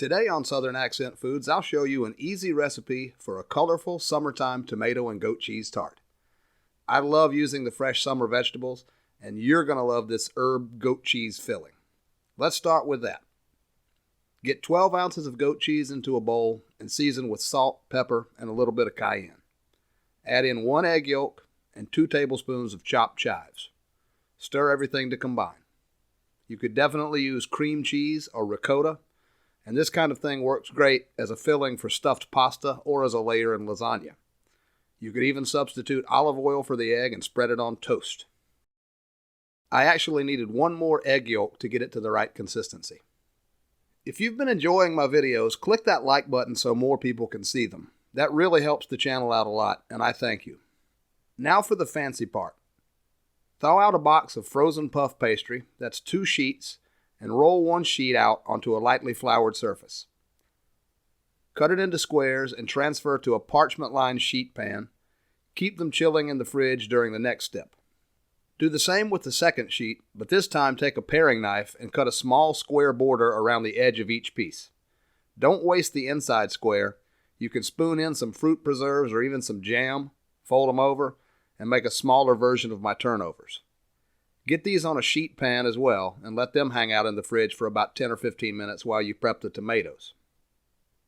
Today on Southern Accent Foods, I'll show you an easy recipe for a colorful summertime tomato and goat cheese tart. I love using the fresh summer vegetables, and you're going to love this herb goat cheese filling. Let's start with that. Get 12 ounces of goat cheese into a bowl and season with salt, pepper, and a little bit of cayenne. Add in 1 egg yolk and 2 tablespoons of chopped chives. Stir everything to combine. You could definitely use cream cheese or ricotta, and this kind of thing works great as a filling for stuffed pasta or as a layer in lasagna. You could even substitute olive oil for the egg and spread it on toast. I actually needed 1 more egg yolk to get it to the right consistency. If you've been enjoying my videos, click that like button so more people can see them. That really helps the channel out a lot, and I thank you. Now for the fancy part. Thaw out a box of frozen puff pastry, that's 2 sheets, and roll 1 sheet out onto a lightly floured surface. Cut it into squares and transfer to a parchment-lined sheet pan. Keep them chilling in the fridge during the next step. Do the same with the second sheet, but this time take a paring knife and cut a small square border around the edge of each piece. Don't waste the inside square. You can spoon in some fruit preserves or even some jam, fold them over, and make a smaller version of my turnovers. Get these on a sheet pan as well and let them hang out in the fridge for about 10 or 15 minutes while you prep the tomatoes.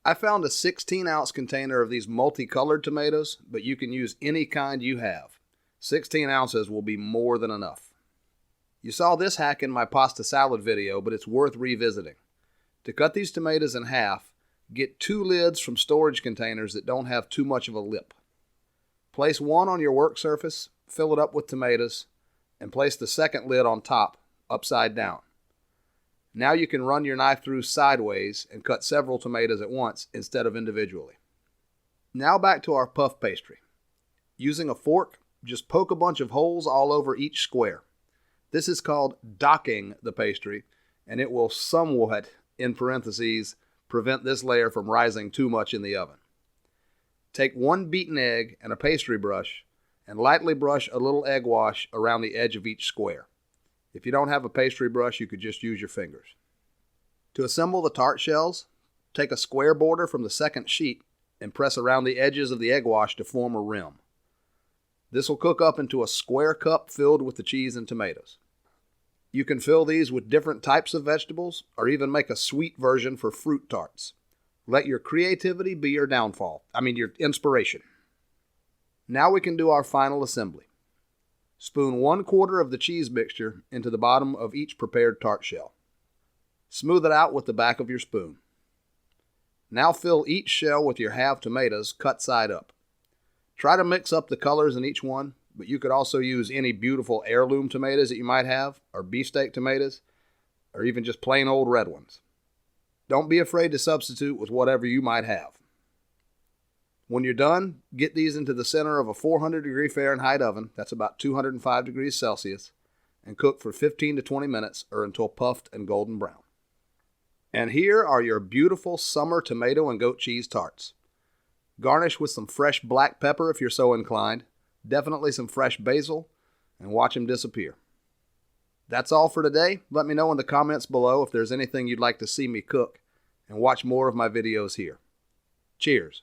I found a 16-ounce container of these multicolored tomatoes, but you can use any kind you have. 16 ounces will be more than enough. You saw this hack in my pasta salad video, but it's worth revisiting. To cut these tomatoes in half, get 2 lids from storage containers that don't have too much of a lip. Place one on your work surface, fill it up with tomatoes, and place the second lid on top, upside down. Now you can run your knife through sideways and cut several tomatoes at once instead of individually. Now back to our puff pastry. Using a fork, just poke a bunch of holes all over each square. This is called docking the pastry, and it will somewhat, in parentheses, prevent this layer from rising too much in the oven. Take 1 beaten egg and a pastry brush and lightly brush a little egg wash around the edge of each square. If you don't have a pastry brush, you could just use your fingers. To assemble the tart shells, take a square border from the second sheet and press around the edges of the egg wash to form a rim. This will cook up into a square cup filled with the cheese and tomatoes. You can fill these with different types of vegetables or even make a sweet version for fruit tarts. Let your creativity be your your inspiration. Now we can do our final assembly. Spoon 1/4 of the cheese mixture into the bottom of each prepared tart shell. Smooth it out with the back of your spoon. Now fill each shell with your half tomatoes cut side up. Try to mix up the colors in each one, but you could also use any beautiful heirloom tomatoes that you might have, or beefsteak tomatoes, or even just plain old red ones. Don't be afraid to substitute with whatever you might have. When you're done, get these into the center of a 400-degree Fahrenheit oven, that's about 205 degrees Celsius, and cook for 15 to 20 minutes or until puffed and golden brown. And here are your beautiful summer tomato and goat cheese tarts. Garnish with some fresh black pepper if you're so inclined, definitely some fresh basil, and watch them disappear. That's all for today. Let me know in the comments below if there's anything you'd like to see me cook, and watch more of my videos here. Cheers.